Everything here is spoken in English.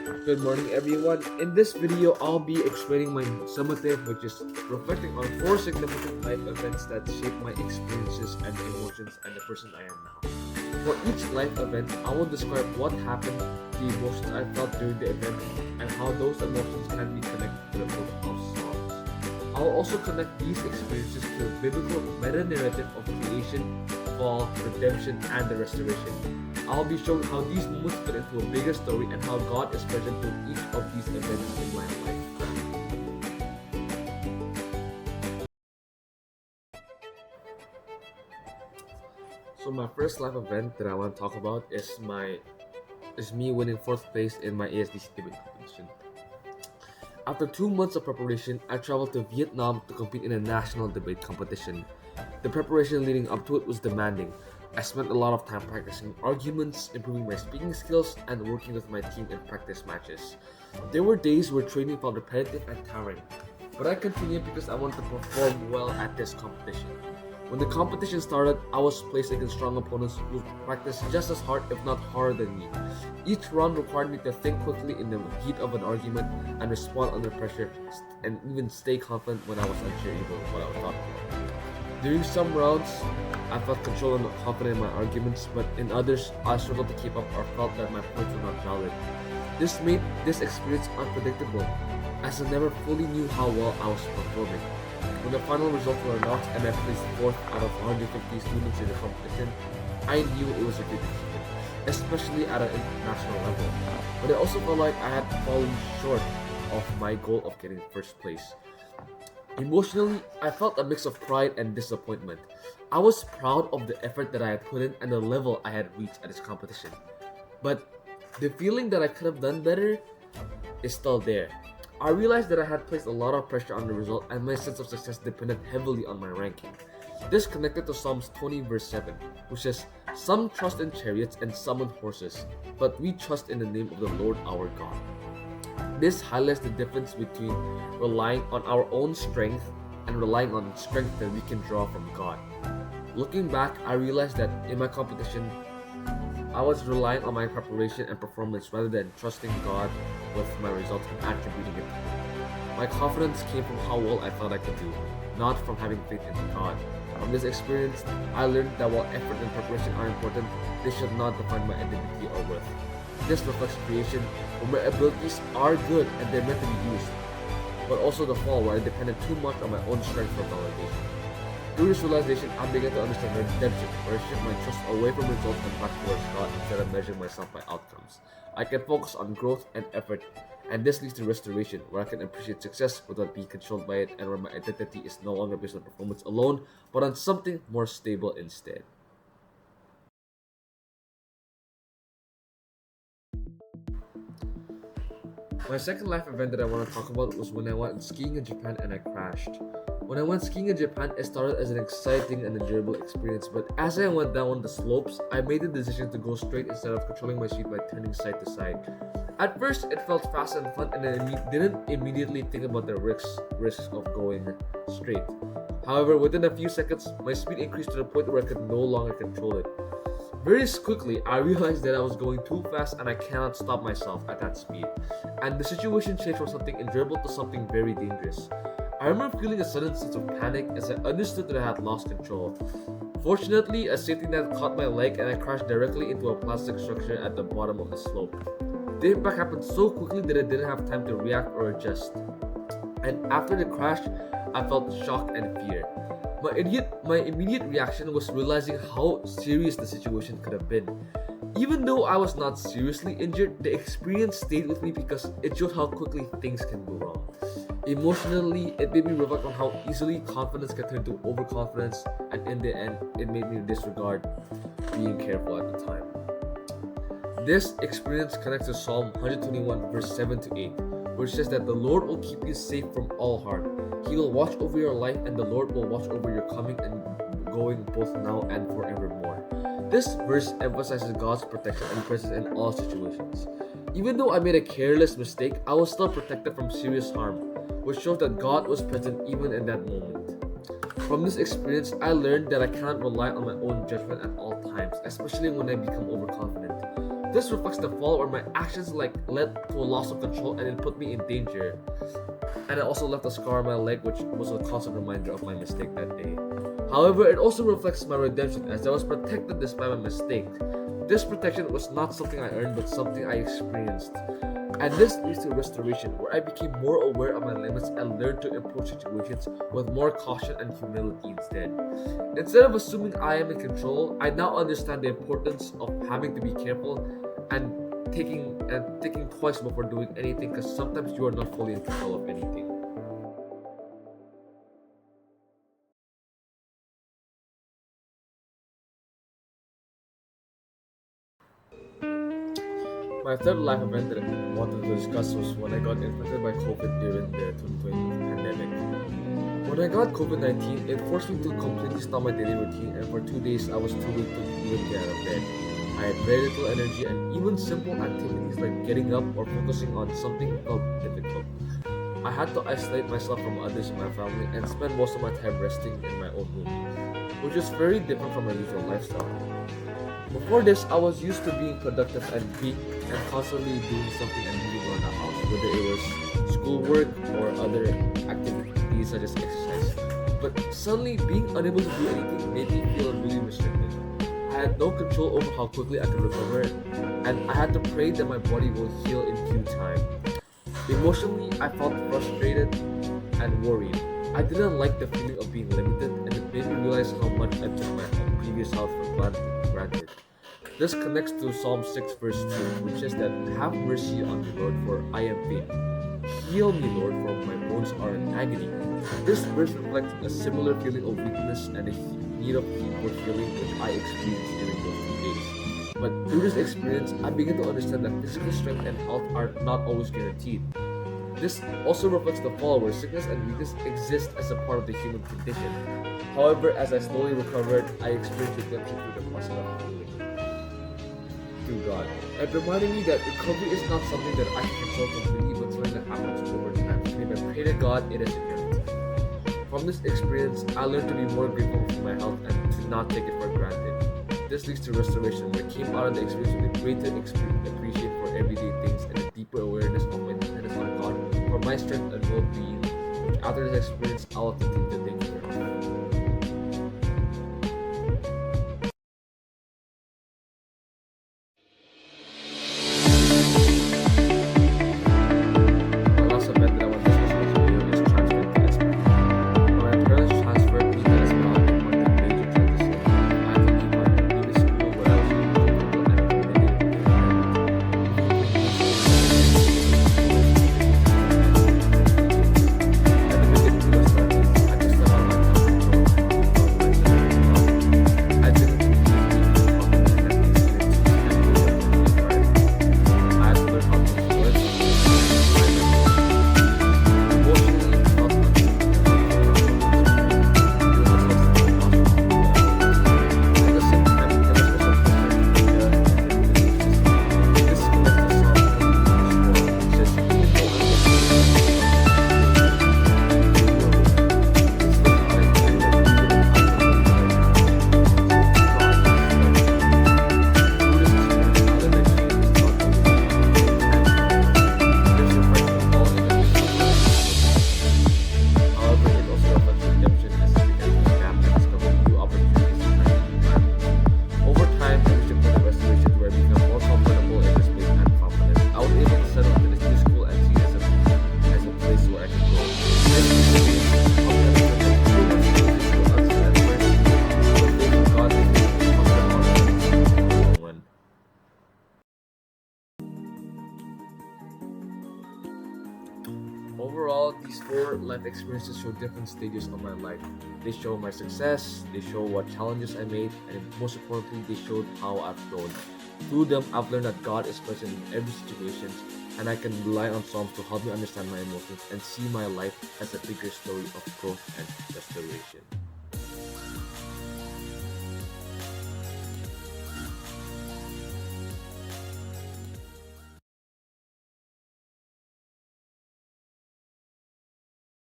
Good morning, everyone. In this video, I'll be explaining my summative, which is reflecting on 4 significant life events that shaped my experiences and emotions and the person I am now. For each life event, I will describe what happened, the emotions I felt during the event, and how those emotions can be connected to the book of Psalms. I will also connect these experiences to the biblical meta-narrative of creation, fall, redemption, and the restoration. I'll be showing how these moments fit into a bigger story and how God is present in each of these events in my life. So my first life event that I want to talk about is me winning fourth place in my ASDC debate competition. After 2 months of preparation, I traveled to Vietnam to compete in a national debate competition. The preparation leading up to it was demanding. I spent a lot of time practicing arguments, improving my speaking skills, and working with my team in practice matches. There were days where training felt repetitive and tiring, but I continued because I wanted to perform well at this competition. When the competition started, I was placed against strong opponents who practiced just as hard, if not harder than me. Each round required me to think quickly in the heat of an argument and respond under pressure, and even stay confident when I was unsure even what I was talking about. During some rounds, I felt controlled and confident in my arguments, but in others, I struggled to keep up or felt that my points were not valid. This made this experience unpredictable, as I never fully knew how well I was performing. When the final results were announced and I placed 4th out of 150 students in the competition, I knew it was a good achievement, especially at an international level. But it also felt like I had fallen short of my goal of getting first place. Emotionally, I felt a mix of pride and disappointment. I was proud of the effort that I had put in and the level I had reached at this competition. But the feeling that I could have done better is still there. I realized that I had placed a lot of pressure on the result and my sense of success depended heavily on my ranking. This connected to Psalms 20 verse 7, which says, "Some trust in chariots and some in horses, but we trust in the name of the Lord our God." This highlights the difference between relying on our own strength and relying on strength that we can draw from God. Looking back, I realized that in my competition, I was relying on my preparation and performance rather than trusting God with my results and attributing it to Him. My confidence came from how well I thought I could do, not from having faith in God. From this experience, I learned that while effort and preparation are important, they should not define my identity or worth. This reflects creation, where my abilities are good and they're meant to be used, but also the fall where I depended too much on my own strength for validation. Through this realization, I began to understand redemption, where I shift my trust away from results and back towards God instead of measuring myself by outcomes. I can focus on growth and effort, and this leads to restoration, where I can appreciate success without being controlled by it, and where my identity is no longer based on performance alone, but on something more stable instead. My second life event that I want to talk about was when I went skiing in Japan and I crashed. When I went skiing in Japan, it started as an exciting and enjoyable experience, but as I went down the slopes, I made the decision to go straight instead of controlling my speed by turning side to side. At first, it felt fast and fun, and I didn't immediately think about the risks of going straight. However, within a few seconds, my speed increased to the point where I could no longer control it. Very quickly, I realized that I was going too fast and I cannot stop myself at that speed. And the situation changed from something enjoyable to something very dangerous. I remember feeling a sudden sense of panic as I understood that I had lost control. Fortunately, a safety net caught my leg and I crashed directly into a plastic structure at the bottom of the slope. The impact happened so quickly that I didn't have time to react or adjust. And after the crash, I felt shock and fear. My immediate reaction was realizing how serious the situation could have been. Even though I was not seriously injured, the experience stayed with me because it showed how quickly things can go wrong. Emotionally, it made me reflect on how easily confidence can turn to overconfidence, and in the end, it made me disregard being careful at the time. This experience connects to Psalm 121 verse 7 to 8, which says that the Lord will keep you safe from all harm. He will watch over your life, and the Lord will watch over your coming and going both now and forevermore. This verse emphasizes God's protection and presence in all situations. Even though I made a careless mistake, I was still protected from serious harm, which shows that God was present even in that moment. From this experience, I learned that I cannot rely on my own judgment at all times, especially when I become overconfident. This reflects the fall where my actions led to a loss of control and it put me in danger. And it also left a scar on my leg, which was a constant reminder of my mistake that day. However, it also reflects my redemption as I was protected despite my mistake. This protection was not something I earned, but something I experienced. And this leads to restoration, where I became more aware of my limits and learned to approach situations with more caution and humility instead. Instead of assuming I am in control, I now understand the importance of having to be careful and thinking twice before doing anything, because sometimes you are not fully in control of anything. My third life event that I wanted to discuss was when I got infected by COVID during the 2020 pandemic. When I got COVID 19, it forced me to completely stop my daily routine, and for 2 days I was too weak to even get out of bed. I had very little energy, and even simple activities like getting up or focusing on something felt difficult. I had to isolate myself from others in my family and spend most of my time resting in my own room, which is very different from my usual lifestyle. Before this, I was used to being productive and constantly doing something and moving around the house, whether it was schoolwork or other activities such as exercise. But suddenly, being unable to do anything made me feel really restricted. I had no control over how quickly I could recover, and I had to pray that my body will heal in due time. Emotionally, I felt frustrated and worried. I didn't like the feeling of being limited, and it made me realize how much I took my previous health for granted. This connects to Psalm 6 verse 2, which says that, "Have mercy on me, Lord, for I am weak. Heal me, Lord, for my bones are in agony." This verse reflects a similar feeling of weakness and a need of for healing which I experienced during those 2 days. But through this experience, I began to understand that physical strength and health are not always guaranteed. This also reflects the fall where sickness and weakness exist as a part of the human condition. However, as I slowly recovered, I experienced redemption through the process of healing through God. It reminded me that recovery is not something that I can control completely, but something that happens over time. And if I pray to God, it is a gift. From this experience, I learned to be more grateful for my health and to not take it for granted. This leads to restoration, where I came out of the experience with a greater appreciation for everyday things and a deeper awareness of my dependence on God for my strength and well-being, which after this experience, I will continue to take care of. My last event that I want to discuss in this video is transferring to SP. When my parents transferred me to SP, it marked a major transition. I had to leave my previous school where I was comfortable and committed to their At the beginning of the study, I just felt out my comfort zone and felt like I didn't really feel confident in that experience and really I had to learn how to work, emotionally, I felt unsure and at the same time, there was also pressure in media and relationships. This connects to Psalm 22 verse 4, which says, "Even though I walk through the valley of the However, it also reflects redemption as I began to adapt and discover new opportunities in my new environment. Over time, I reached a point of restoration where I became more comfortable in this place and confident. I was able to settle into this new school and see it as a place where I could grow. This experience helped me understand that true restoration was not at first, but faith in God is the confident in the long run. Overall, these four life experiences show different stages of my life. They show my success, they show what challenges I made, and most importantly, they showed how I've grown. Through them, I've learned that God is present in every situation, and I can rely on Psalms to help me understand my emotions and see my life as a bigger story of growth and restoration.